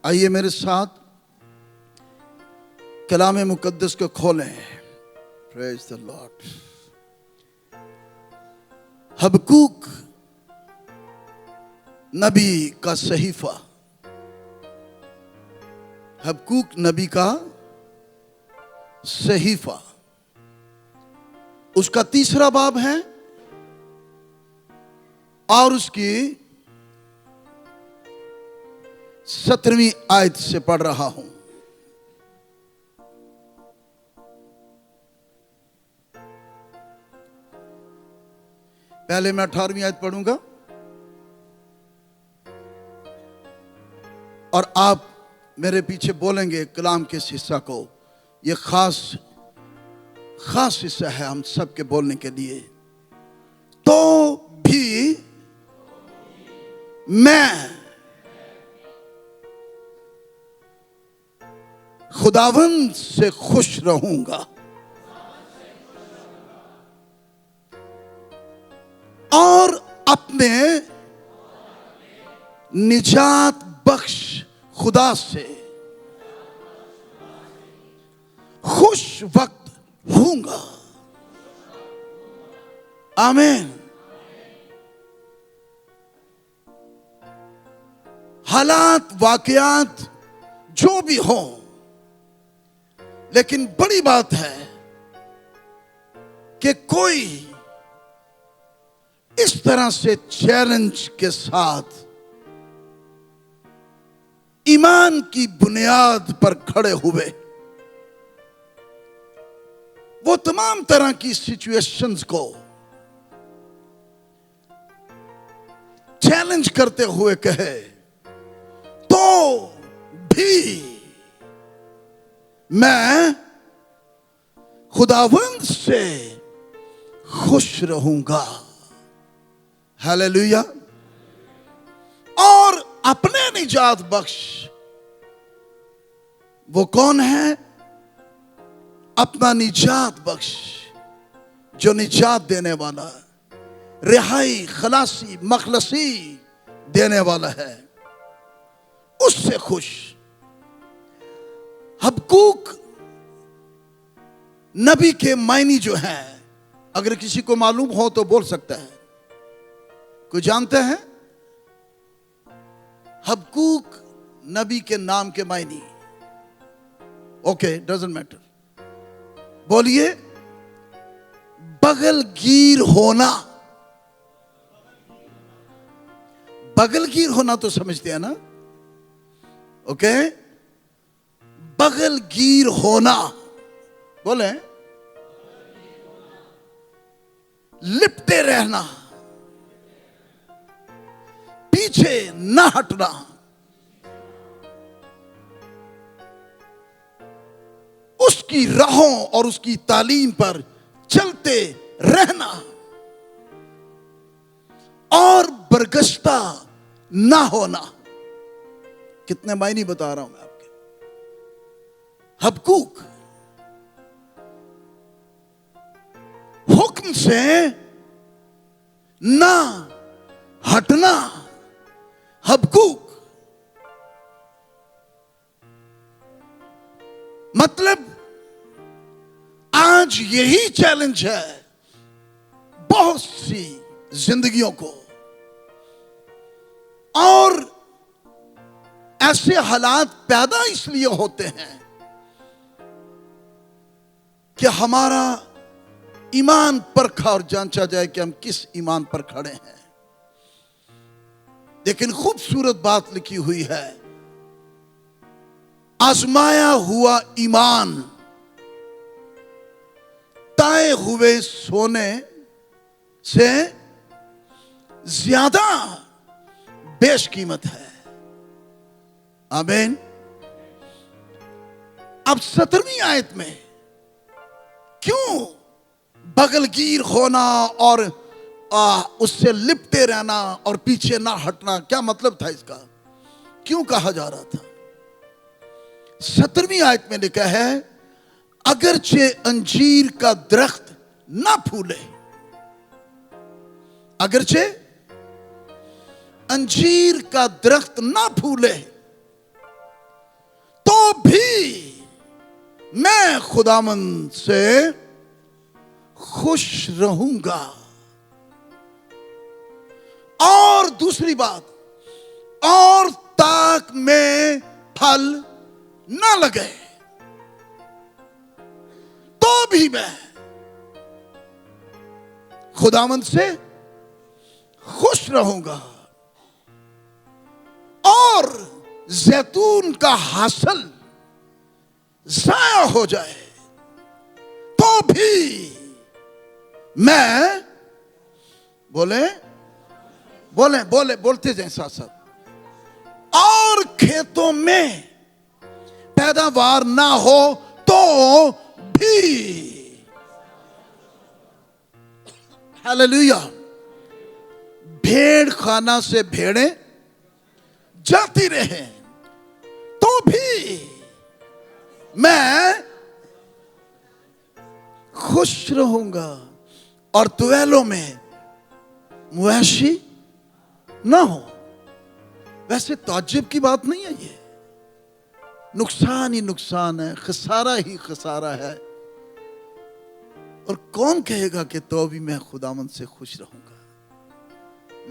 آئیے میرے ساتھ کلام مقدس کو کھولیں. پریز دی لارڈ. حبقوق نبی کا صحیفہ. حبقوق نبی کا صحیفہ. اس کا 3 باب ہے اور اس کی 17ویں آیت سے پڑھ رہا ہوں. پہلے میں 18ویں آیت پڑھوں گا اور آپ میرے پیچھے بولیں گے کلام کے اس حصہ کو. یہ خاص حصہ ہے ہم سب کے بولنے کے لیے. تو بھی میں خداوند سے خوش رہوں گا اور اپنے نجات بخش خدا سے خوش وقت ہوں گا. آمین. حالات واقعات جو بھی ہوں، لیکن بڑی بات ہے کہ کوئی اس طرح سے چیلنج کے ساتھ ایمان کی بنیاد پر کھڑے ہوئے وہ تمام طرح کی سچویشنز کو چیلنج کرتے ہوئے کہے تو بھی میں خداوند سے خوش رہوں گا. ہاللیلویا. اور اپنے نجات بخش. وہ کون ہے؟ اپنا نجات بخش جو نجات دینے والا، رہائی، خلاصی، مخلصی دینے والا ہے، اس سے خوش. حبقوق نبی کے معنی جو ہیں اگر کسی کو معلوم ہو تو بول سکتا ہے. کوئی جانتے ہیں حبقوق نبی کے نام کے معنی؟ Okay, doesn't matter. بولیے. بغل گیر ہونا. بغل گیر ہونا تو سمجھتے ہیں نا؟ اوکے. بغل گیر ہونا. بولیں. لپٹے رہنا، پیچھے نہ ہٹنا. اس کی راہوں اور اس کی تعلیم پر چلتے رہنا اور برگشتہ نہ ہونا. کتنے معنی بتا رہا ہوں میں آپ کے. حبقوق حکم سے نہ ہٹنا. حبقوق مطلب آج یہی چیلنج ہے بہت سی زندگیوں کو، اور ایسے حالات پیدا اس لیے ہوتے ہیں کہ ہمارا ایمان پرکھا اور جانچا جائے کہ ہم کس ایمان پر کھڑے ہیں. لیکن خوبصورت بات لکھی ہوئی ہے، آزمایا ہوا ایمان تائے ہوئے سونے سے زیادہ بیش قیمت ہے. آمین. اب 17ویں آیت میں کیوں بغل گیر ہونا اور اس سے لپٹے رہنا اور پیچھے نہ ہٹنا، کیا مطلب تھا اس کا؟ کیوں کہا جا رہا تھا؟ 17ویں آیت میں لکھا ہے اگرچہ انجیر کا درخت نہ پھولے. اگرچہ انجیر کا درخت نہ پھولے मैं खुदावंद से खुश रहूंगा। और दूसरी बात, और ताक में फल ना लगे तो भी मैं खुदावंद से खुश रहूंगा। और जैतून का हासिल जाया हो जाए तो भी मैं बोलते जाए साथ साथ, और खेतों में पैदावार ना हो तो भी, हालेलुया, भेड़ खाना से भेड़ें जाती रहे तो भी मैं खुश रहूंगा। और तुएलों में मुआशी ना हो। वैसे ताज्जुब की बात नहीं है, ये नुकसान ही नुकसान है, खसारा ही खसारा है। और कौन कहेगा कि तो भी मैं खुदावंद से खुश रहूंगा।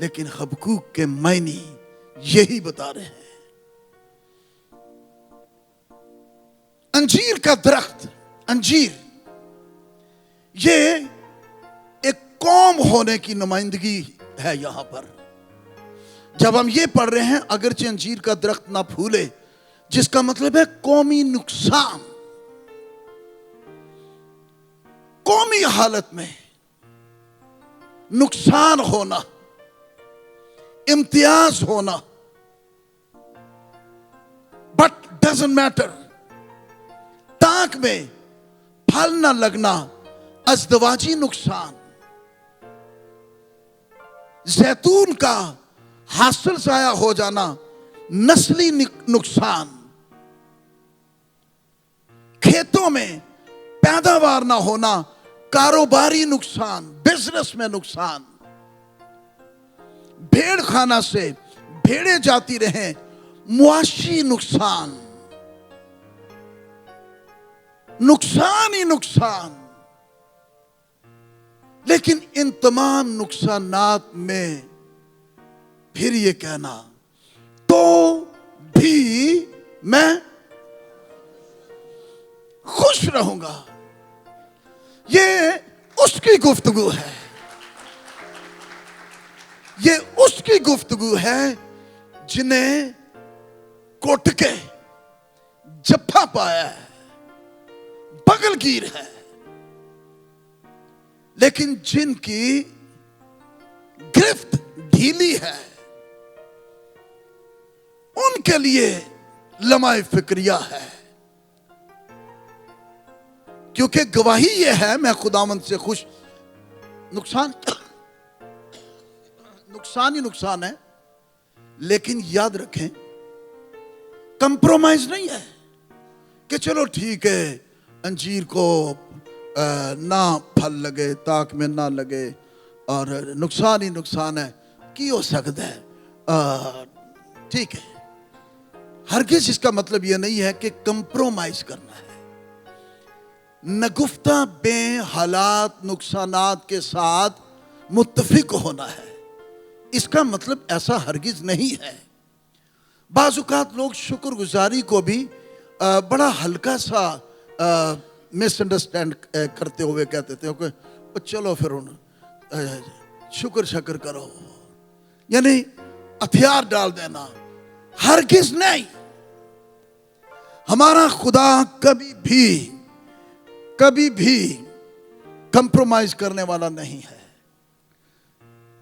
लेकिन हबक्कूक के मायने यही बता रहे हैं। अंजीर का दरख्त, अंजीर, ये एक कौम होने की नुमाइंदगी है। यहां पर जब हम ये पढ़ रहे हैं, अगरचे अंजीर का दरख्त ना फूले, जिसका मतलब है कौमी नुकसान, कौमी हालत में नुकसान होना, इम्तियाज होना। बट डजंट मैटर, ताक में फल ना लगना अज़दवाजी नुकसान, जैतून का हासिल जाया हो जाना नस्ली नुकसान, खेतों में पैदावार ना होना कारोबारी नुकसान, बिजनेस में नुकसान, भेड़ खाना से भेड़ें जाती रहे मुआशी नुकसान, नुकसान ही नुकसान। लेकिन इन तमाम नुकसानात में फिर ये कहना तो भी मैं खुश रहूंगा, ये उसकी गुफ्तगू है, ये उसकी गुफ्तगू है जिन्हें कोट के जफ्फा पाया है, बगलगीर है। लेकिन जिनकी गिरफ्त ढीली है, उनके लिए लम्हाए फिक्रिया है। क्योंकि गवाही ये है, मैं खुदावंद से खुश, नुकसान नुकसान ही नुकसान है। लेकिन याद रखें, कंप्रोमाइज नहीं है कि चलो ठीक है अंजीर को ना फल लगे, ताक में ना लगे, और नुकसान ही नुकसान है, की हो सकता है, ठीक है। हरगिज़ इसका मतलब यह नहीं है कि कंप्रोमाइज करना है। नगुफ्ता बे हालात नुकसानात के साथ मुत्तफिक होना है, इसका मतलब ऐसा हरगिज़ नहीं है। बाज़-औक़ात लोग शुक्रगुजारी को भी बड़ा हल्का सा मिसअंडरस्टैंड करते हुए कहते थे कि चलो फिर शुक्र शक्र करो, यानी हथियार डाल देना। हरगिज़ नहीं, हमारा खुदा कभी भी कंप्रोमाइज करने वाला नहीं है।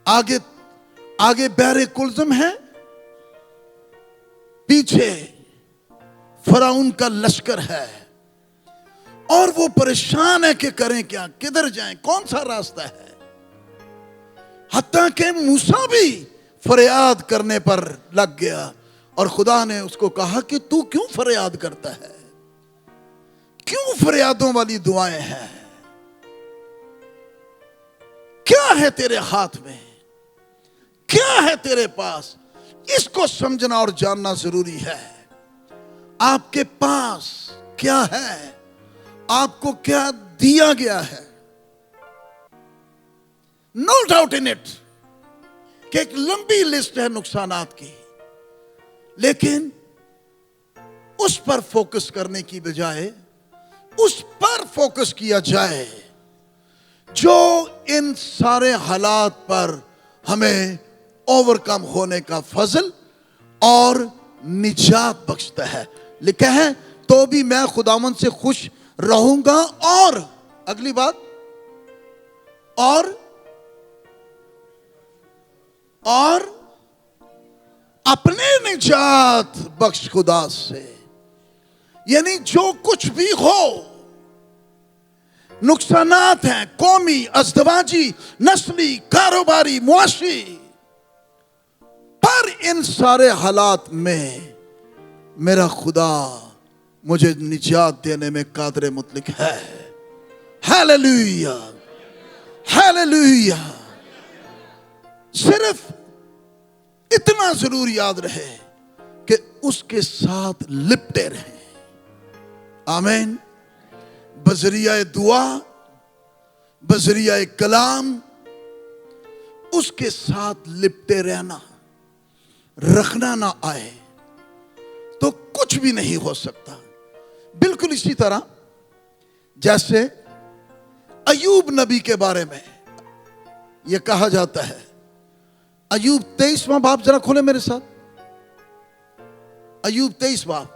आगे बहरे कुलज़म है, पीछे फ़िरौन का लश्कर है, और वो परेशान है कि करें क्या, किधर जाएं, कौन सा रास्ता है। हत्ता कि मूसा भी फरियाद करने पर लग गया, और खुदा ने उसको कहा कि तू क्यों फरियाद करता है, क्यों फरियादों वाली दुआएं हैं, क्या है तेरे हाथ में, क्या है तेरे पास। इसको समझना और जानना जरूरी है। आपके पास क्या है آپ کو کیا دیا گیا ہے. نو ڈاؤٹ ان اٹ کہ ایک لمبی لسٹ ہے نقصانات کی، لیکن اس پر فوکس کرنے کی بجائے اس پر فوکس کیا جائے جو ان سارے حالات پر ہمیں اوور کم ہونے کا فضل اور نجات بخشتا ہے. لکھا ہے تو بھی میں خداوند سے خوش رہوں گا، اور اگلی بات، اور اپنے نجات بخش خدا سے. یعنی جو کچھ بھی ہو، نقصانات ہیں قومی، ازدواجی، نسلی، کاروباری، معاشی، پر ان سارے حالات میں میرا خدا مجھے نجات دینے میں قادر مطلق ہے. Hallelujah, hallelujah. صرف اتنا ضرور یاد رہے کہ اس کے ساتھ لپٹے رہیں. آمین. بذریعہ دعا، بذریعہ کلام اس کے ساتھ لپٹے رہنا. رکھنا نہ آئے تو کچھ بھی نہیں ہو سکتا. بالکل اسی طرح جیسے ایوب نبی کے بارے میں یہ کہا جاتا ہے. ایوب 23واں باب ذرا کھولے میرے ساتھ. ایوب 23 باب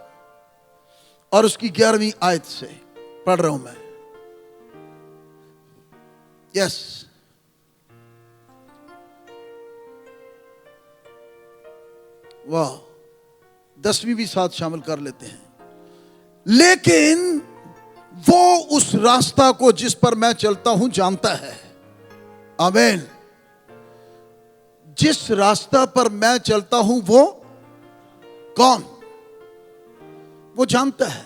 اور اس کی 11ویں آیت سے پڑھ رہا ہوں میں. یس. واہ، 10ویں بھی ساتھ شامل کر لیتے ہیں. لیکن وہ اس راستہ کو جس پر میں چلتا ہوں جانتا ہے. آمین. جس راستہ پر میں چلتا ہوں وہ کون؟ وہ جانتا ہے.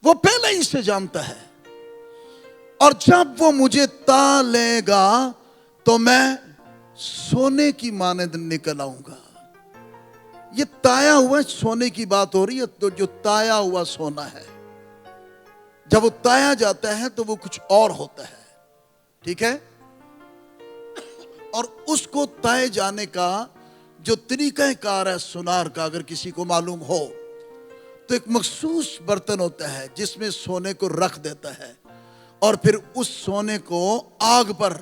وہ پہلے ہی سے جانتا ہے. اور جب وہ مجھے تا لے گا تو میں سونے کی مانند نکل آؤں گا. یہ تایا ہوا سونے کی بات ہو رہی ہے. تو جو تایا ہوا سونا ہے، جب وہ تایا جاتا ہے تو وہ کچھ اور ہوتا ہے. ٹھیک ہے. اور اس کو تائے جانے کا جو طریقہ کار ہے سونار کا، اگر کسی کو معلوم ہو تو ایک مخصوص برتن ہوتا ہے جس میں سونے کو رکھ دیتا ہے، اور پھر اس سونے کو آگ پر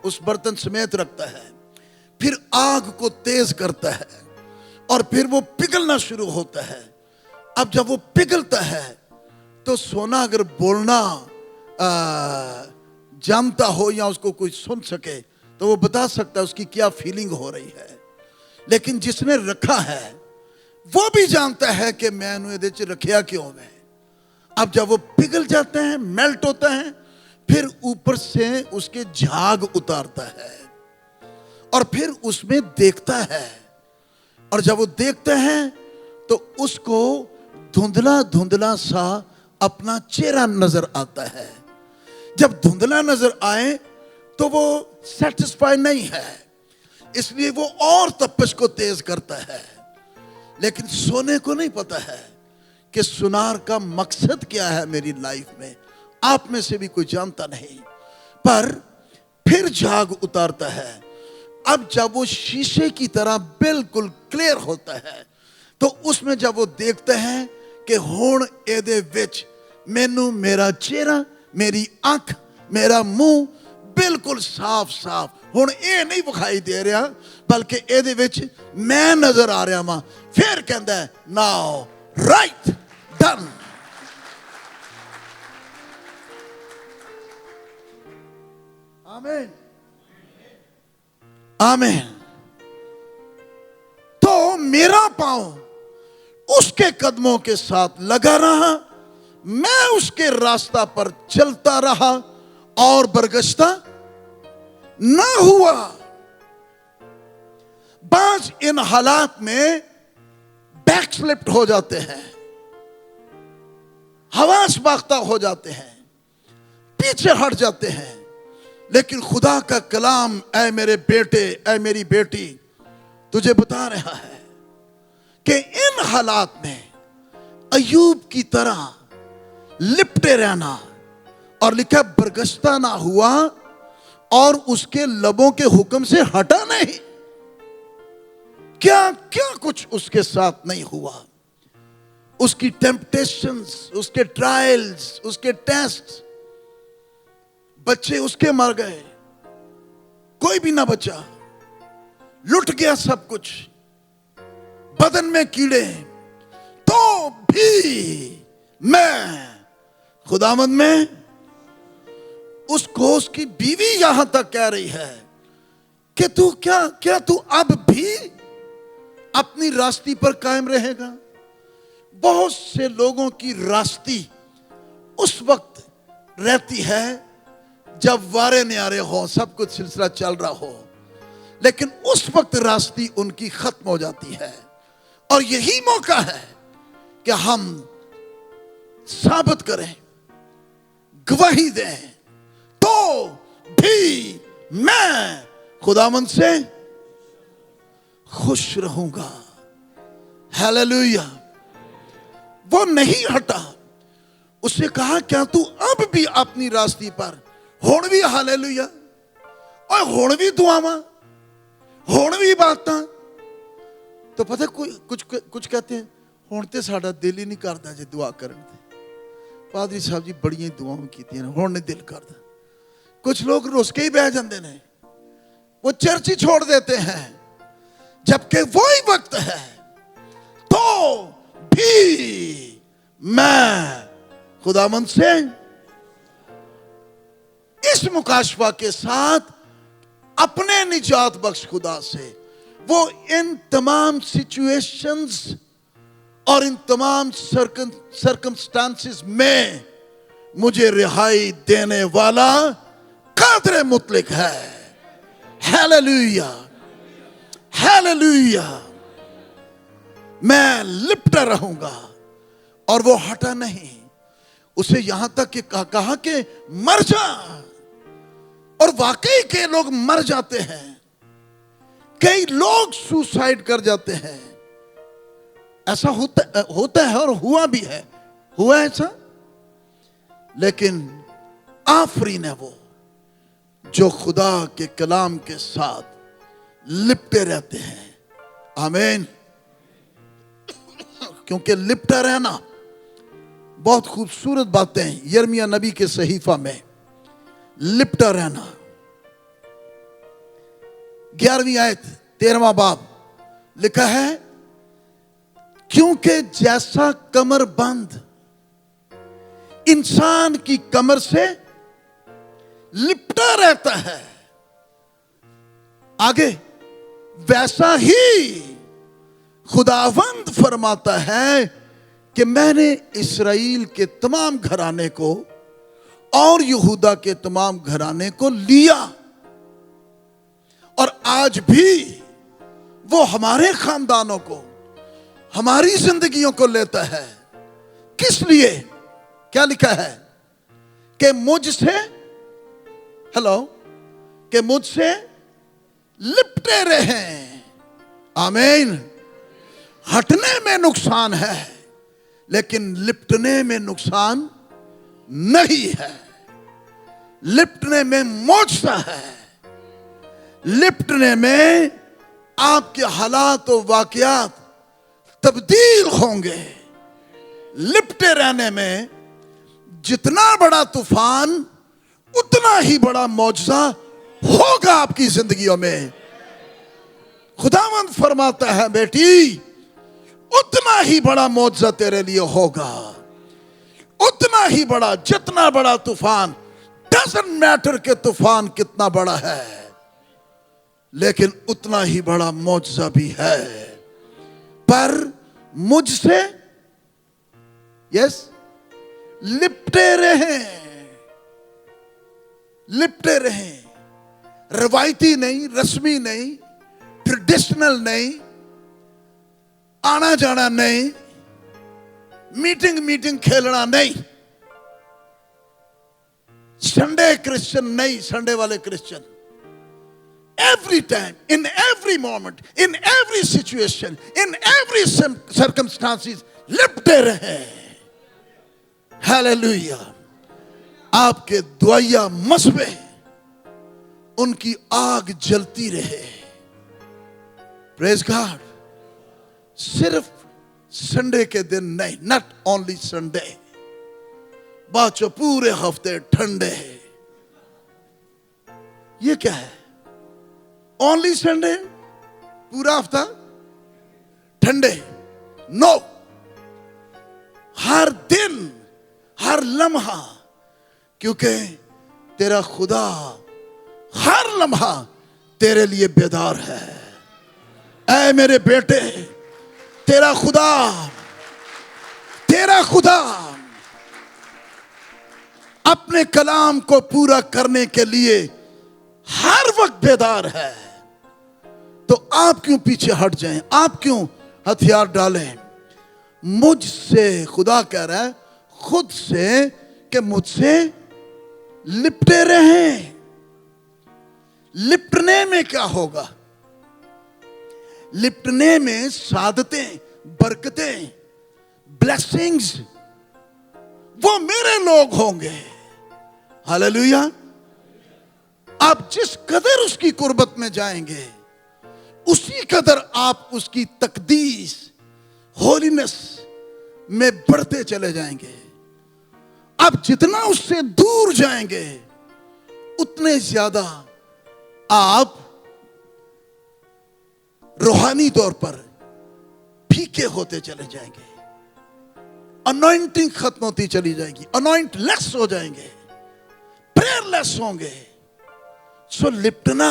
اس برتن سمیت رکھتا ہے. پھر آگ کو تیز کرتا ہے اور پھر وہ پگھلنا شروع ہوتا ہے. اب جب وہ پگھلتا ہے تو سونا اگر بولنا جانتا ہو یا اس کو کوئی سن سکے تو وہ بتا سکتا ہے اس کی کیا فیلنگ ہو رہی ہے. لیکن جس نے رکھا ہے وہ بھی جانتا ہے کہ میں نے یہ رکھیا کیوں میں. اب جب وہ پگھل جاتے ہیں، میلٹ ہوتا ہے، پھر اوپر سے اس کے جھاگ اتارتا ہے اور پھر اس میں دیکھتا ہے. اور جب وہ دیکھتا ہے تو اس کو دھندلا دھندلا سا اپنا چہرہ نظر آتا ہے. جب دھندلا نظر آئے تو وہ سیٹسفائی نہیں ہے، اس لیے وہ اور تپش کو تیز کرتا ہے. لیکن سونے کو نہیں پتا ہے کہ سونار کا مقصد کیا ہے میری لائف میں. آپ میں سے بھی کوئی جانتا نہیں. پر پھر جھاگ اتارتا ہے. اب جب وہ شیشے کی طرح بالکل کلیئر ہوتا ہے تو اس میں جب وہ دیکھتے ہیں کہ ہون اے دے وچ مینوں میرا چہرہ، میری آنکھ، میرا منہ بالکل صاف صاف ہون اے نہیں بکھائی دے رہا بلکہ اے دے وچ میں نظر آ رہا ہاں. پھر کہندا ہے ناؤ رائٹ ڈن. آمین، آمین. تو میرا پاؤں اس کے قدموں کے ساتھ لگا رہا، میں اس کے راستہ پر چلتا رہا اور برگشتہ نہ ہوا. بعض ان حالات میں بیک سلپٹ ہو جاتے ہیں، حواس باختہ ہو جاتے ہیں، پیچھے ہٹ جاتے ہیں. لیکن خدا کا کلام اے میرے بیٹے، اے میری بیٹی، تجھے بتا رہا ہے کہ ان حالات میں ایوب کی طرح लिपटे रहना, और लिखा बरगश्ता ना हुआ और उसके लबों के हुक्म से हटा नहीं। क्या क्या कुछ उसके साथ नहीं हुआ। उसकी टेम्पटेशंस, उसके ट्रायल्स, उसके टेस्ट, बच्चे उसके मर गए, कोई भी ना बचा, लुट गया सब कुछ, बदन में कीड़े, तो भी मैं खुदावंद में उसको, उसकी बीवी यहां तक कह रही है कि तू क्या तू अब भी अपनी रास्ते पर कायम रहेगा। बहुत से लोगों की रास्ते उस वक्त रहती है जब वारे न्यारे हो, सब कुछ सिलसिला चल रहा हो, लेकिन उस वक्त रास्ते उनकी खत्म हो जाती है। और यही मौका है कि हम साबित करें, गवाही दें, तो भी मैं खुदावंद से खुश रहूंगा। हालेलुया। वो नहीं हटा, उसने कहा क्या तू अब भी अपनी रास्ते पर हुण भी, हालेलुया, और हुण भी दुआवां, हुण भी बातां। तो पता कुछ कहते हैं हुण ते साडा दिल ही नहीं करता जे दुआ करन ते, पादरी साहब जी बड़ियां दुआवां कीतियां ने, हुण नहीं दिल करता। कुछ लोग रुस के ही बह जाते हैं, वो चर्च ही छोड़ देते हैं, जबकि वही वक्त है तो भी मैं खुदावंद से इस मुकाशफा के साथ अपने निजात बख्श खुदा से, वो इन तमाम सिचुएशंस और इन तमाम सर्कमस्टांसेस में मुझे रिहाई देने वाला कादर मुतलक है। Hallelujah, hallelujah. मैं लिपटा रहूंगा और वो हटा नहीं। उसे यहां तक कि कहा कि मर जा, और वाकई के लोग मर जाते हैं, कई लोग सुसाइड कर जाते हैं। ऐसा होता है और हुआ भी है, हुआ ऐसा। लेकिन आफरीन है वो जो खुदा के कलाम के साथ लिपटे रहते हैं। आमीन। क्योंकि लिपटा रहना बहुत खूबसूरत बातें यिर्मयाह नबी के सहीफा में, लिपटा रहना। 11वीं आयत 13वां बाब लिखा है, क्योंकि जैसा कमर बंद इंसान की कमर से लिपटा रहता है, आगे वैसा ही खुदावंद फरमाता है कि मैंने इसराइल के तमाम घराने को और यहूदा के तमाम घराने को लिया, और आज भी वो हमारे खानदानों को, हमारी जिंदगियों को लेता है। किस लिए? क्या लिखा है कि मुझसे, हेलो, कि मुझसे लिपटे रहें। आमीन। हटने में नुकसान है, लेकिन लिपटने में नुकसान नहीं है। लिपटने में मोक्षा है। लिपटने में आपके हालात और वाकयात तब्दील होंगे। लिपटे रहने में जितना बड़ा तूफान उतना ही बड़ा मौजज़ा होगा आपकी जिंदगियों में। खुदावंद फरमाता है, बेटी उतना ही बड़ा मौजज़ा तेरे लिए होगा, उतना ही बड़ा, जितना बड़ा तूफान, डजंट मैटर के तूफान कितना बड़ा है, लेकिन उतना ही बड़ा मौजज़ा भी है। पर मुझसे लिपटे रहें, लिपटे रहें। रवायती नहीं, रस्मी नहीं, ट्रेडिशनल नहीं, आना जाना नहीं, मीटिंग खेलना नहीं, संडे क्रिश्चियन नहीं, संडे वाले Christian. Every time, in every moment, in every situation, in every circumstances, लिपटे रहे। हालेलुया। आपके दुआया मसबे उनकी आग जलती रहे। Praise God. सिर्फ संडे के दिन नहीं, नॉट ओनली संडे, बाचो पूरे हफ्ते ठंडे। ये क्या है? ओनली संडे, पूरा हफ्ता ठंडे? नो, हर दिन, हर लम्हा, क्योंकि तेरा खुदा हर लम्हा तेरे लिए बेदार है। ऐ मेरे बेटे, तेरा खुदा अपने कलाम को पूरा करने के लिए हर वक्त बेदार है। तो आप क्यों पीछे हट जाएं? आप क्यों हथियार डालें? मुझसे, खुदा कह रहा है खुद से, कि मुझसे लिपटे रहें। लिपटने में क्या होगा? लिपटने में सादतें, बरकतें, ब्लेसिंग्स, वो मेरे लोग होंगे। हालेलुया। आप जिस कदर उसकी कुर्बत में जाएंगे, उसी कदर आप उसकी तकदीस, होलीनेस में बढ़ते चले जाएंगे। आप जितना उससे दूर जाएंगे, उतने ज्यादा आप रूहानी तौर पर फीके होते चले जाएंगे। अनॉइंटिंग खत्म होती चली जाएगी, अनॉइंटलेस हो जाएंगे, प्रेयरलेस होंगे। सो लिपटना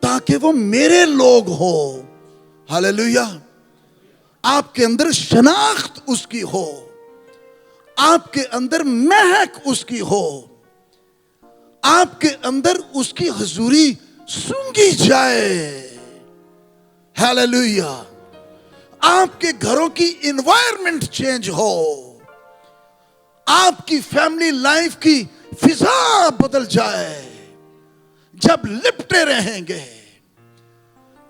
ताकि वो मेरे लोग हो। हालेलुया। आपके अंदर शनाख्त उसकी हो, आपके अंदर महक उसकी हो, आपके अंदर उसकी हुजूरी सूंघी जाए। हालेलुया। आपके घरों की एनवायरनमेंट चेंज हो, आपकी फैमिली लाइफ की फिजा बदल जाए जब लिपटे रहेंगे।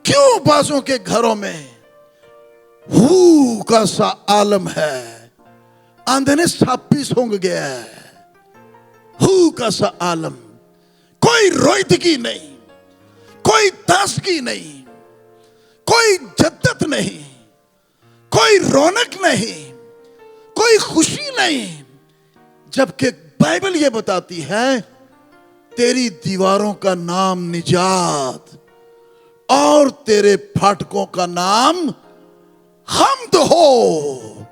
क्यों बाजों के घरों में हू का सा आलम है, आंधने सापी सूंघ गया है। हू का सा आलम, कोई रोईदगी नहीं, कोई ताजगी नहीं, कोई जद्दत नहीं, कोई रौनक नहीं, कोई खुशी नहीं। जबकि बाइबल ये बताती है तेरी दीवारों का नाम निजात और तेरे फाटकों का नाम हम्द हो।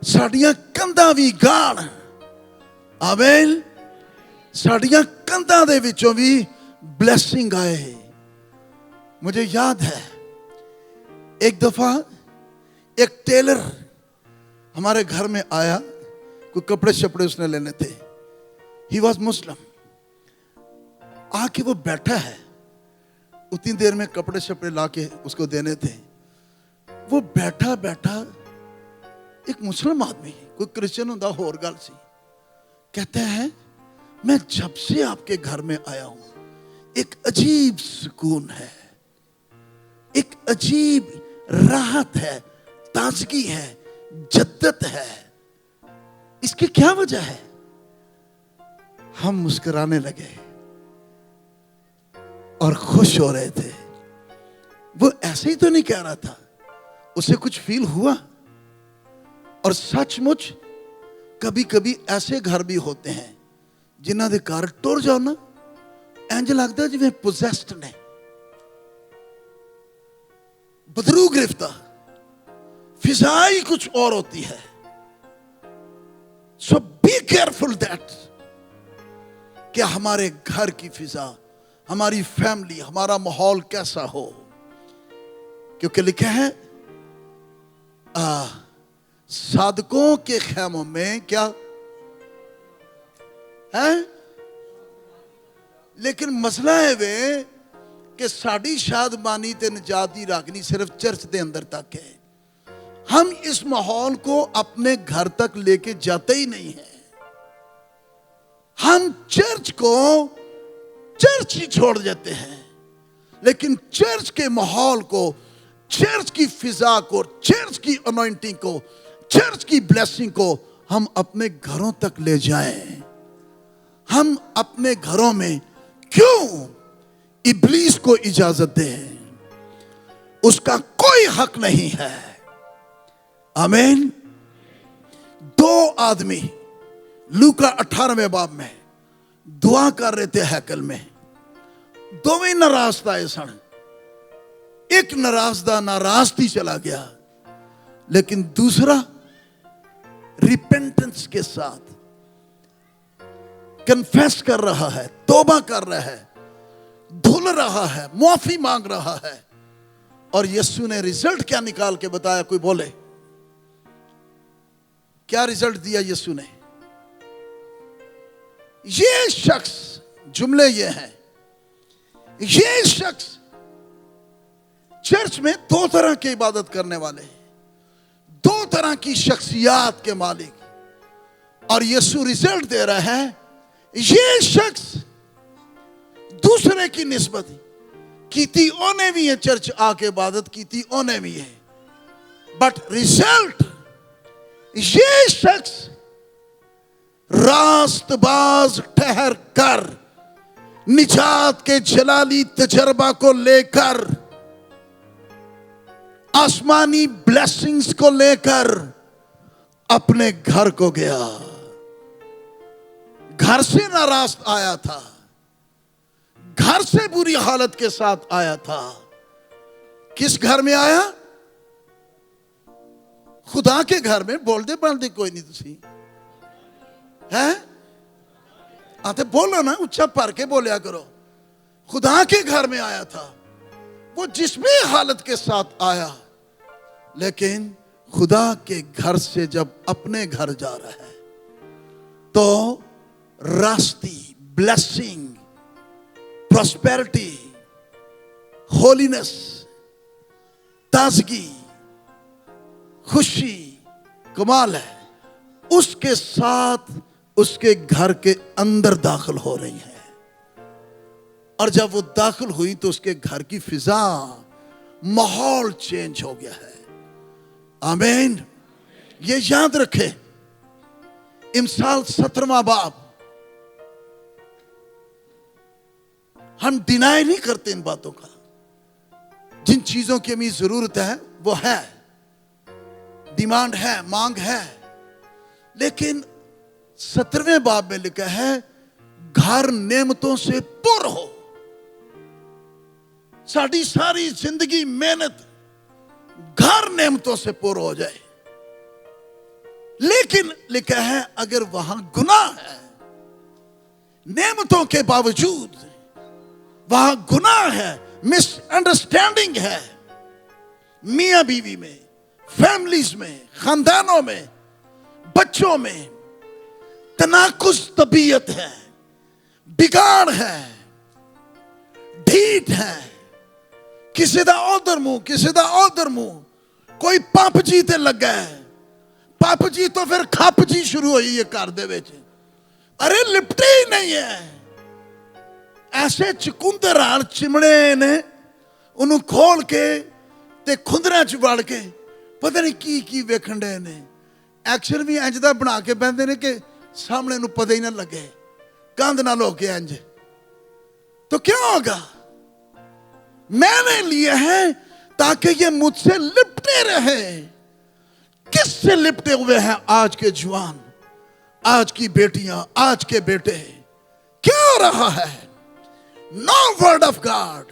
साड़ियां कंधा भी गाण, आमीन। साड़ियां कंधा दे विचों भी ब्लेसिंग आए। मुझे याद है एक दफा एक टेलर हमारे घर में आया, कोई कपड़े शपड़े उसने लेने थे। ही वॉज मुस्लिम। आके वो बैठा है, उतनी देर में कपड़े शपड़े लाके उसको देने थे। वो बैठा बैठा एक मुस्लिम आदमी, कोई क्रिश्चियन होता होर गल सी, कहता है मैं जब से आपके घर में आया हूं एक अजीब सुकून है, एक अजीब राहत है, ताजगी है, जद्दत है। इसकी क्या वजह है? हम मुस्कुराने लगे और खुश हो रहे थे। वो ऐसे ही तो नहीं कह रहा था, उसे कुछ फील हुआ। और सचमुच कभी कभी ऐसे घर भी होते हैं जिन्हां दे घर टुर जाओ ना, इंज लगता जिवें पोजेस्ड ने, बदरू गिरफ्तार, फिजा ही कुछ और होती है। सो बी केयरफुल दैट कि हमारे घर की फिजा, हमारी फैमिली, हमारा माहौल कैसा हो। क्योंकि लिखा है साधकों के खैमों में क्या है, लेकिन मसला है वे कि साड़ी शादमानी ते निजाती रागनी सिर्फ चर्च के अंदर तक है। हम इस माहौल को अपने घर तक लेके जाते ही नहीं है। हम चर्च को चर्च ही छोड़ देते हैं, लेकिन चर्च के माहौल को, चर्च की फिजा को, चर्च की अनॉइंटिंग को, चर्च की ब्लेसिंग को ہم اپنے گھروں تک لے جائیں. ہم اپنے گھروں میں کیوں ابلیس کو اجازت دیں؟ اس کا کوئی حق نہیں ہے. آمین. 2 آدمی لوکا 18ویں باب میں دعا کر رہے تھے ہیکل میں. دوویں ناراض تھے سن. ایک ناراضی چلا گیا، لیکن دوسرا ریپینٹنس کے ساتھ کنفیس کر رہا ہے، توبہ کر رہا ہے، دھل رہا ہے، معافی مانگ رہا ہے. اور یسوع نے رزلٹ کیا نکال کے بتایا؟ کوئی بولے کیا رزلٹ دیا یسوع نے؟ یہ شخص، جملے یہ ہیں، یہ شخص چرچ میں 2 طرح کی عبادت کرنے والے ہیں، 2 طرح کی شخصیات کے مالک. اور یسوع رزلٹ دے رہا ہے، یہ شخص دوسرے کی نسبت کیتی اونے بھی ہے، چرچ آ کے عبادت کیتی اونے بھی ہے، بٹ رزلٹ یہ شخص راست باز ٹھہر کر نجات کے جلالی تجربہ کو لے کر، آسمانی بلیسنگز کو لے کر اپنے گھر کو گیا. گھر سے ناراض آیا تھا، گھر سے بری حالت کے ساتھ آیا تھا. کس گھر میں آیا؟ خدا کے گھر میں. بول دے کوئی نہیں تسی ہے آتے بولو نا، اچھا پڑھ کے بولیا کرو. خدا کے گھر میں آیا تھا. وہ جس بھی حالت کے ساتھ آیا، لیکن خدا کے گھر سے جب اپنے گھر جا رہا ہے تو راستی، بلیسنگ، پراسپیرٹی، ہولینس، تازگی، خوشی، کمال ہے، اس کے ساتھ اس کے گھر کے اندر داخل ہو رہی ہے. اور جب وہ داخل ہوئی تو اس کے گھر کی فضا، ماحول چینج ہو گیا ہے. آمین. یہ یاد رکھے، امثال 17واں باب. ہم ڈینائی نہیں کرتے ان باتوں کا. جن چیزوں کی ہمیں ضرورت ہے وہ ہے، ڈیمانڈ ہے، مانگ ہے. لیکن 17ویں باب میں لکھا ہے گھر نعمتوں سے پر ہو. ساری ساری زندگی محنت گھر نعمتوں سے پر ہو جائے. لیکن لکھا ہے اگر وہاں گناہ ہے، نعمتوں کے باوجود وہاں گناہ ہے، مس انڈرسٹینڈنگ ہے، میاں بیوی میں، فیملیز میں، خاندانوں میں، بچوں میں تناقض طبیعت ہے، بگاڑ ہے، ڈھیٹ ہے، کسی دا ادھر منہ کسی دا ادھر منہ. کوئی پاپ جی تے لگا ہے، پاپ جی تو پھر کھپ جی شروع ہوئی ہے گھر دے وچ. ارے لپٹے ہی نہیں ہے. ایسے چکندر آل چمڑے نے انہوں کھول کے تے کھندرہ چباڑ کے پتہ نہیں کی ویکھن دے نے. ایکشن بھی انج دا بنا کے بندے نے کہ سامنے نو پتہ ہی نہ لگے، کاندھ نہ لو کے انج. تو کیا ہوگا؟ میں نے لیے ہیں تاکہ یہ مجھ سے لپٹے رہے. کس سے لپٹے ہوئے ہیں آج کے جوان، آج کی بیٹیاں، آج کے بیٹے؟ کیا ہو رہا ہے؟ No word of God,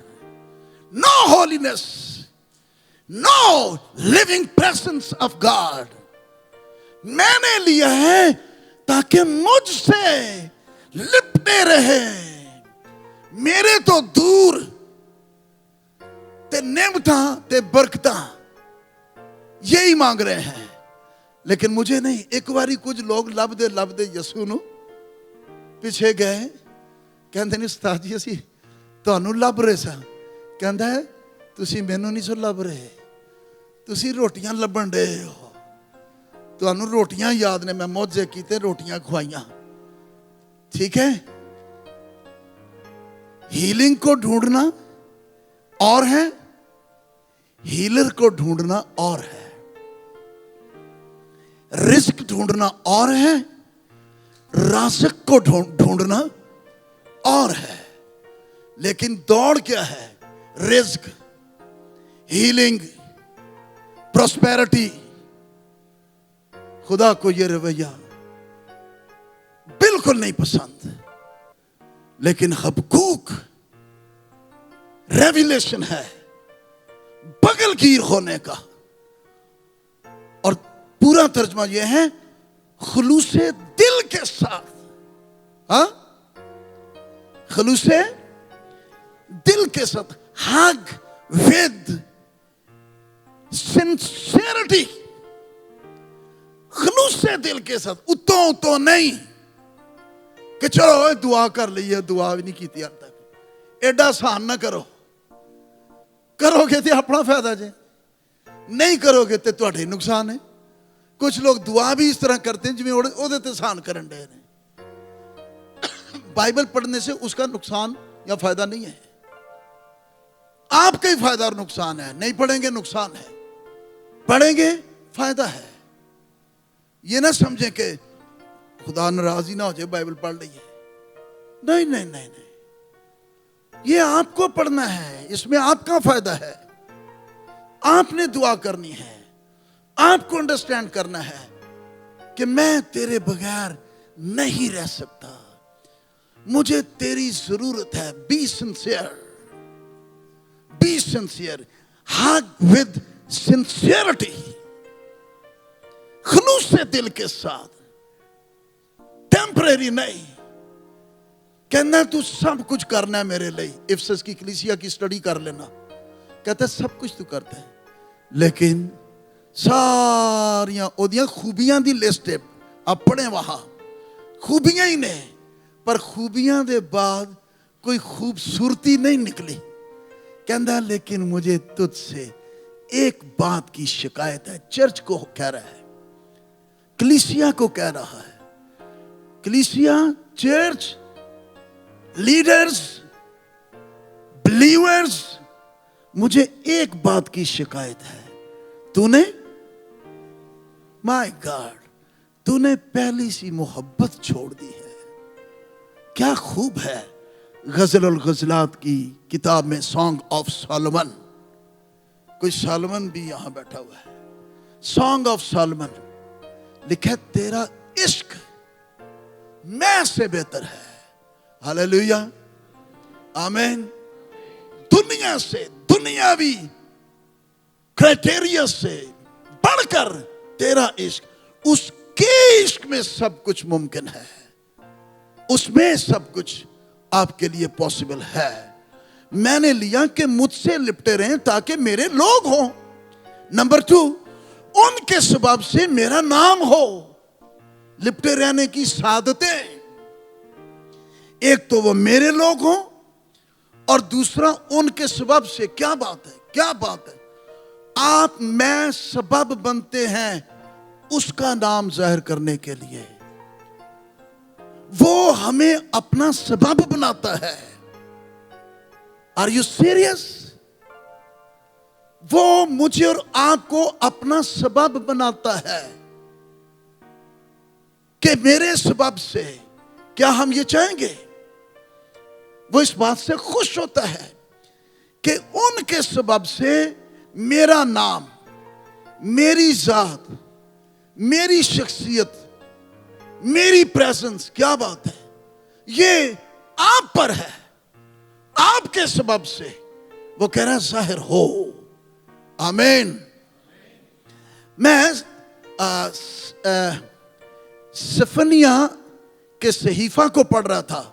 no holiness, no living presence of God. میں نے لیا ہے تاکہ مجھ سے لپٹے رہے. میرے تو دور تے نعمتاں تے برکتاں یہی مانگ رہے ہیں، لیکن مجھے نہیں. ایک باری کچھ لوگ لب دے یسوع نو پیچھے گئے. کہندے نے استاد جی اسی تانوں لب رہے سا. کہندا ہے تسی مینوں نہیں سو لب رہے، تسی روٹیاں لبن دے ہو. تانوں روٹیاں یاد نے، میں معجزے کیتے، روٹیاں کھوائیاں. ٹھیک ہے. ہیلنگ کو ڈھونڈنا اور ہے، ہیلر کو ڈھونڈنا اور ہے. रिस्क ढूंढना और है, राज़िक को ढूंढना और है। लेकिन दौड़ क्या है? Risk, healing, prosperity. खुदा को ये रवैया बिल्कुल नहीं पसंद। लेकिन हबक्कूक रेवलेशन है बगलगीर होने का, और पूरा तर्जमा यह है खुलूसे दिल के साथ। हाँ, खुलूसे दिल के साथ, हग विद सिंसियरिटी। खुलूसे दिल के साथ, उतो नहीं कि चलो दुआ कर ली है, दुआ भी नहीं की अब तक। एडा आसान ना करो, करोगे तो अपना फायदा जे, नहीं करोगे तो तुम्हारे नुकसान है। कुछ लोग दुआ भी इस तरह करते हैं जिवें ओदे ते आसान करन दे ने। बाइबल पढ़ने से उसका नुकसान या फायदा नहीं है, आपका ही फायदा और नुकसान है। नहीं पढ़ेंगे नुकसान है, पढ़ेंगे फायदा है। ये ना समझें कि खुदा नाराज ही ना हो जाए बाइबल पढ़ लीजिए। नहीं नहीं नहीं नहीं, ये आपको पढ़ना है, इसमें आपका फायदा है। आपने दुआ करनी है, आपको अंडरस्टैंड करना है कि मैं तेरे बगैर नहीं रह सकता, मुझे तेरी जरूरत है। Be sincere, be sincere, hug with sincerity, खुलूस से दिल के साथ, टेम्परेरी नहीं। कहना तू सब कुछ करना है मेरे लिए। इफिसस की कलीसिया की स्टडी कर लेना, कहता सब कुछ तू करता है, लेकिन सारियां ओदियां खूबियां दी लिस्ट है। आप पढ़े वहां खूबियां ही ने, पर खूबियां दे बाद कोई खूबसूरती नहीं निकली। कहता लेकिन मुझे तुझसे एक बात की शिकायत है। चर्च को कह रहा है, कलीसिया को कह रहा है। कलीसिया, चर्च, लीडर्स, बिलीवर्स, मुझे एक बात की शिकायत है। तूने, माय गॉड, तूने पहली सी मोहब्बत छोड़ दी है। क्या खूब है गजल और गजलात की किताब में, सॉन्ग ऑफ सॉलोमन। कोई सॉलोमन भी यहां बैठा हुआ है। सॉन्ग ऑफ सॉलोमन लिखा है, तेरा इश्क मैं से बेहतर है। हालेलुया, आमीन। दुनिया से, दुनियावी क्राइटेरिया से बढ़कर तेरा इश्क, उसके इश्क में सब कुछ मुमकिन है, उसमें सब कुछ आपके लिए पॉसिबल है। मैंने लिया कि मुझसे लिपटे रहें ताकि मेरे लोग हों। नंबर 2, उनके सबब से मेरा नाम हो। लिपटे रहने की सादतें, एक तो वो मेरे लोग हों, और दूसरा उनके सबब से। क्या बात है, क्या बात है। आप मैं सबब बनते हैं उसका नाम जाहिर करने के लिए। वो हमें अपना सबब बनाता है। Are you serious? वो मुझे और आपको अपना सबब बनाता है कि मेरे सबब से, क्या हम ये चाहेंगे? वो इस बात से खुश होता है कि उनके सबब से मेरा नाम, मेरी जात, मेरी शख्सियत, मेरी प्रेजेंस, क्या बात है, ये आप पर है। आपके सबब से वो कह रहा है जाहिर हो। आमीन। मैं सफनिया के सहीफा को पढ़ रहा था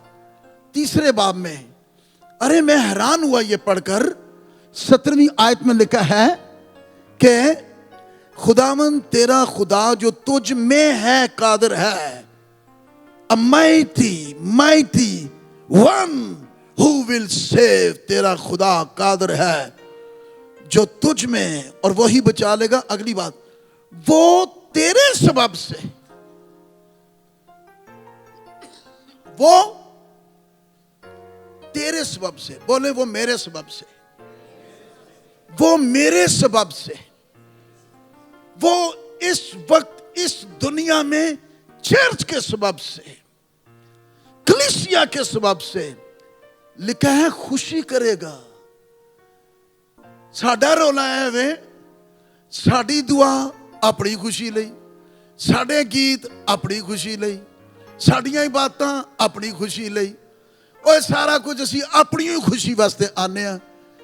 3 बाब में। अरे मैं हैरान हुआ ये पढ़कर। 17वीं आयत में लिखा है कि खुदावन तेरा खुदा जो तुझ में है कादिर है। A mighty, mighty one who will save, तेरा खुदा कादिर है जो तुझ में, और वही बचा लेगा। अगली बात, वो तेरे सबब से, वो तेरे सबब से, बोले वो मेरे सबब से, वो मेरे सबब से, वो इस वक्त اس دنیا میں چرچ کے سبب سے، کلیسیا کے سبب سے لکھا ہے خوشی کرے گا۔ ساڈا رولا ہے وے ساڈی دعا اپنی خوشی لئی، ساڈے گیت اپنی خوشی لئی، ساڈیاں باتاں اپنی خوشی لئی، اور سارا کچھ اسی اپنی خوشی واسطے آنے ہیں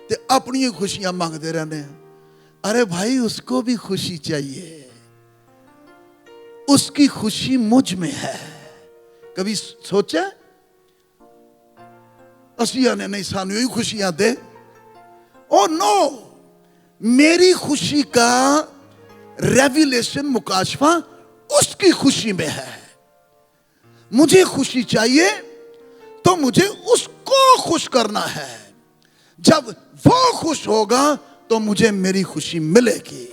تے اپنی خوشیاں مانگتے رہنے ہیں۔ ارے بھائی اس کو بھی خوشی چاہیے، اس کی خوشی مجھ میں ہے۔ کبھی سوچا اسی آنے نہیں سانو ہی خوشیاں دے؟ او نو، میری خوشی کا ریویلیشن مکاشفہ اس کی خوشی میں ہے۔ مجھے خوشی چاہیے تو مجھے اس کو خوش کرنا ہے۔ جب وہ خوش ہوگا تو مجھے میری خوشی ملے گی۔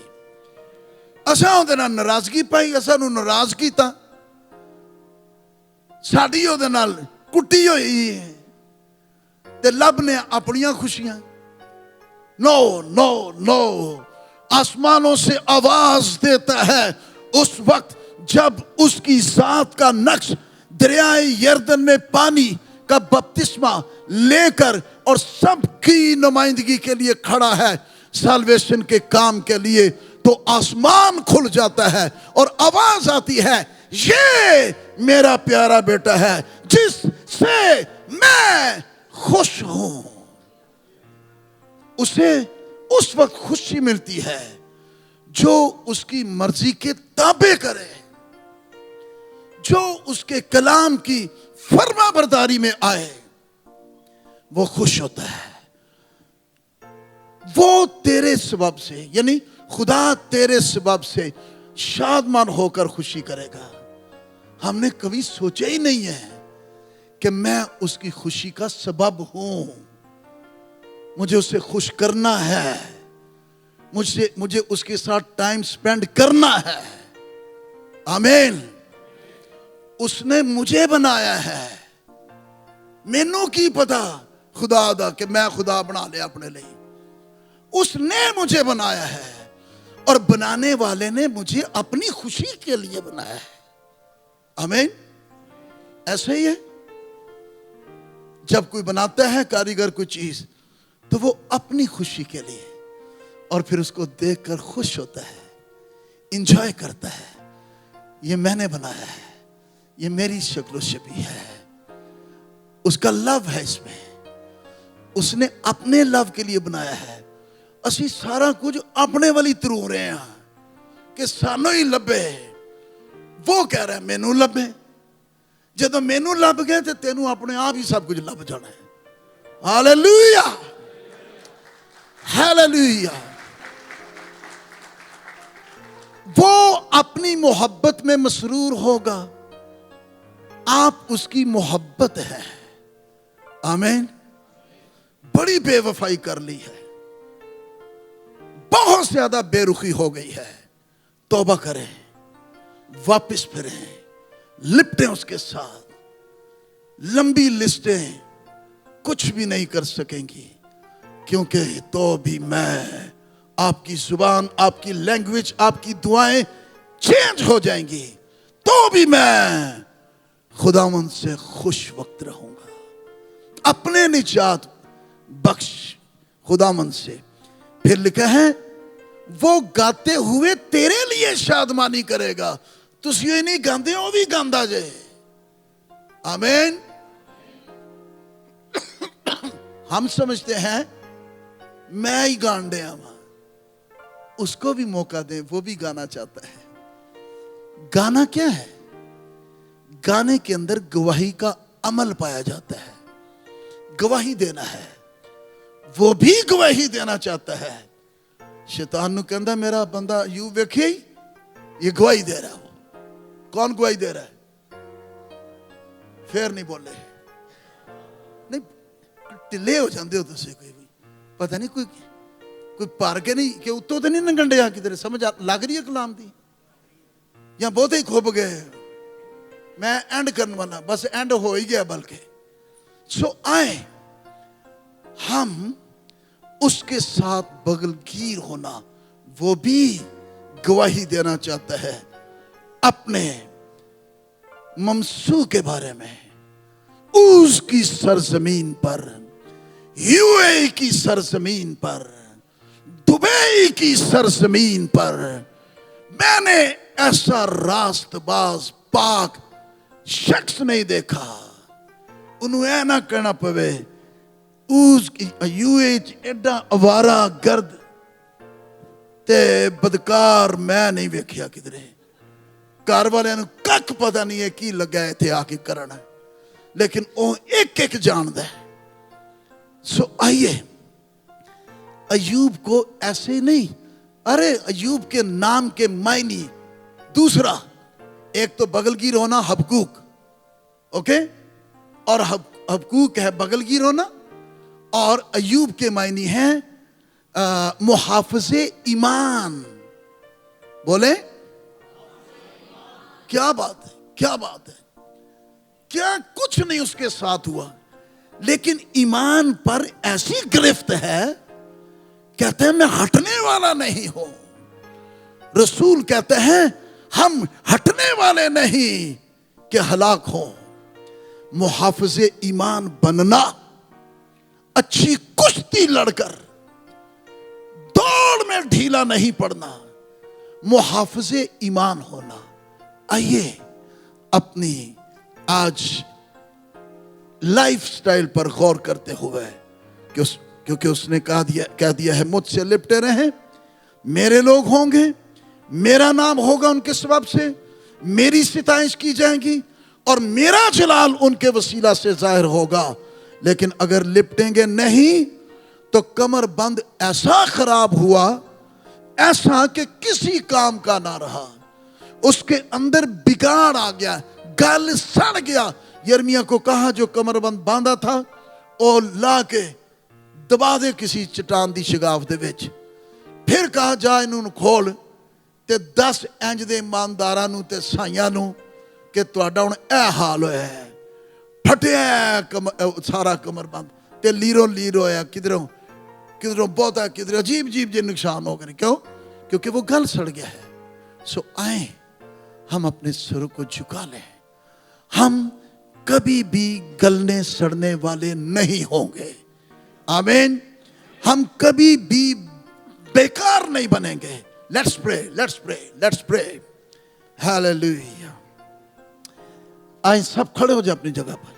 اساں اودے نال ناراضگی پائی، اساں نو ناراض کیتا، ساڈی اودے نال کٹی ہوئی ہے تے لب نے اپنیاں خوشیاں۔ نو نو نو، آسمانوں سے آواز دیتا ہے اس وقت جب اس کی ذات کا نقش دریائے یردن میں پانی کا بپتسمہ لے کر اور سب کی نمائندگی کے لیے کھڑا ہے، سالویشن کے کام کے لیے، تو آسمان کھل جاتا ہے اور آواز آتی ہے، یہ میرا پیارا بیٹا ہے جس سے میں خوش ہوں۔ اسے اس وقت خوشی ملتی ہے جو اس کی مرضی کے تابع کرے، جو اس کے کلام کی فرما برداری میں آئے، وہ خوش ہوتا ہے۔ وہ تیرے سبب سے، یعنی خدا تیرے سبب سے شادمان ہو کر خوشی کرے گا۔ ہم نے کبھی سوچا ہی نہیں ہے کہ میں اس کی خوشی کا سبب ہوں، مجھے اسے خوش کرنا ہے، مجھے اس کے ساتھ ٹائم سپینڈ کرنا ہے۔ آمین۔ اس نے مجھے بنایا ہے، مینوں کی پتا خدا دا کہ میں خدا بنا لیا اپنے لئے۔ اس نے مجھے بنایا ہے اور بنانے والے نے مجھے اپنی خوشی کے لیے بنایا ہے۔ آمین۔ ایسے ہی ہے، جب کوئی بناتا ہے کاریگر کوئی چیز تو وہ اپنی خوشی کے لیے، اور پھر اس کو دیکھ کر خوش ہوتا ہے، انجوائے کرتا ہے، یہ میں نے بنایا ہے، یہ میری شکل و شبیہ ہے، اس کا لو ہے اس میں، اس نے اپنے لو کے لیے بنایا ہے۔ اسی سارا کچھ اپنے والی ترو رہے ہیں کہ سانو ہی لبے، وہ کہہ رہا ہے مینوں لبے۔ جدو مینوں لب گئے تو تینوں اپنے آپ ہی سب کچھ لب جانا ہے۔ ہاللیلویہ، ہاللیلویہ۔ وہ اپنی محبت میں مسرور ہوگا، آپ اس کی محبت ہے۔ آمین۔ بڑی بے وفائی کر لی ہے، بہت زیادہ بے رخی ہو گئی ہے، توبہ کریں، واپس پھریں، لپٹیں اس کے ساتھ۔ لمبی لسٹیں کچھ بھی نہیں کر سکیں گی، کیونکہ تو بھی میں، آپ کی زبان، آپ کی لینگویج، آپ کی دعائیں چینج ہو جائیں گی، تو بھی میں خداوند سے خوش وقت رہوں گا۔ اپنے نجات بخش خداوند سے۔ پھر لکھا ہے وہ گاتے ہوئے تیرے لیے شادمانی کرے گا۔ تسی یہ نہیں گاندے، وہ بھی گاندا جائے۔ آمین۔ ہم سمجھتے ہیں میں ہی گانڈے آما، اس کو بھی موقع دیں، وہ بھی گانا چاہتا ہے۔ گانا کیا ہے؟ گانے کے اندر گواہی کا عمل پایا جاتا ہے، گواہی دینا ہے، وہ بھی گواہی دینا چاہتا ہے۔ شیطان نو کہندا میرا بندہ یوں ویکھے ہی یہ گواہی دے رہا ہو۔ کون گواہی دے رہا ہے؟ پھر نہیں بولے، نہیں ٹلے ہو جاندے ہو تسے، کوئی پتہ نہیں کوئی پار کے نہیں کہ اتوں تو نہیں نگنڈے آ کدھر، سمجھ لگ رہی ہے کلام دی، یا بہت ہی کھوب گئے۔ میں اینڈ کرنے والا، بس اینڈ ہو ہی گیا بلکہ۔ سو آئے ہم اس کے ساتھ بغل گیر ہونا، وہ بھی گواہی دینا چاہتا ہے، अपने ममसू के बारे में उस की सरजमीन पर, यूएई की सरजमीन पर, दुबई की सरजमीन पर मैंने ऐसा रास्तबाज पाक शख्स नहीं देखा। उन्हें ऐ ना कहना पवे उस यूएई एडा अवारा गर्द ते बदकार मैं नहीं वेखिया किधरे। घर वालियां नूं कख पता नहीं है की लगा इत्थे आके करना, लेकिन वो एक एक जानदा है। सो आइए अयूब को ऐसे नहीं, अरे अयूब के नाम के मायने दूसरा, एक तो बगलगीर होना हबकूक, ओके, और हबकूक है बगलगीर होना, और अयूब के मायने हैं मुहाफ़िज़े ईमान। बोले क्या बात है, क्या बात है, क्या कुछ नहीं उसके साथ हुआ, लेकिन ईमान पर ऐसी गिरफ्त है, कहते हैं मैं हटने वाला नहीं हूं। रसूल कहते हैं हम हटने वाले नहीं कि हलाक हो। मुहाफ़िज़े ईमान बनना, अच्छी कुश्ती लड़कर दौड़ में ढीला नहीं पड़ना, मुहाफ़िज़े ईमान होना। आइए अपनी आज लाइफ स्टाइल पर गौर करते हुए, क्योंकि उसने कह दिया है मुझसे लिपटे रहें, मेरे लोग होंगे, मेरा नाम होगा उनके सबब से, मेरी सिताइश की जाएगी और मेरा जलाल उनके वसीला से जाहिर होगा। लेकिन अगर लिपटेंगे नहीं तो कमर बंद ऐसा खराब हुआ, ऐसा कि किसी काम का ना रहा, उसके अंदर बिगाड़ आ गया, गल सड़ गया। यिर्मयाह को कहा जो कमरबंद बांधा था वो ला के दबा दे किसी चट्टान दी शगाफ दे विच, फिर कहा जा इन्हूं खोल ते 10 इंज दे ईमानदारां नूं ते साइयां नूं कि तुहाडा हुण ए हाल होया है, फटिया सारा कमरबंद ते लीरों लीर होया, किधरों किधरों बहुता, किधर अजीब अजीब जे नुकसान हो गए। क्यों? क्योंकि वो गल सड़ गया है। सो आए हम अपने सिर को झुका लें, हम कभी भी गलने सड़ने वाले नहीं होंगे। आमीन। हम कभी भी बेकार नहीं बनेंगे। Let's pray, let's pray, let's pray. Hallelujah. आए सब खड़े हो जाए अपनी जगह पर।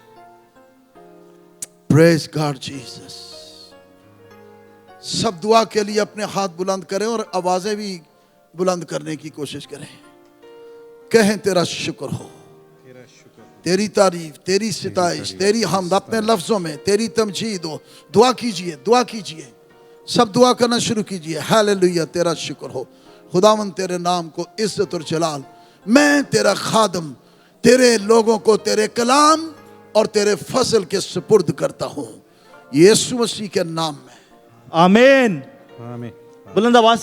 Praise God Jesus. सब दुआ के लिए अपने हाथ बुलंद करें और आवाजें भी बुलंद करने की कोशिश करें। कहें तेरा शुक्र हो, तेरी तारीफ, तेरी सिताइश, तेरी हमद, अपने लफ्जों में तेरी तमजीद हो। दुआ कीजिए, दुआ कीजिए, सब दुआ करना शुरू कीजिए। हालेलुया। तेरा शुक्र हो खुदावन, तेरे नाम को इज्जत और जलाल। मैं तेरा खादम तेरे लोगों को तेरे कलाम और तेरे फजल के सुपुर्द करता हूं, यीशु मसीह के नाम में। आमीन। बुलंद आवाज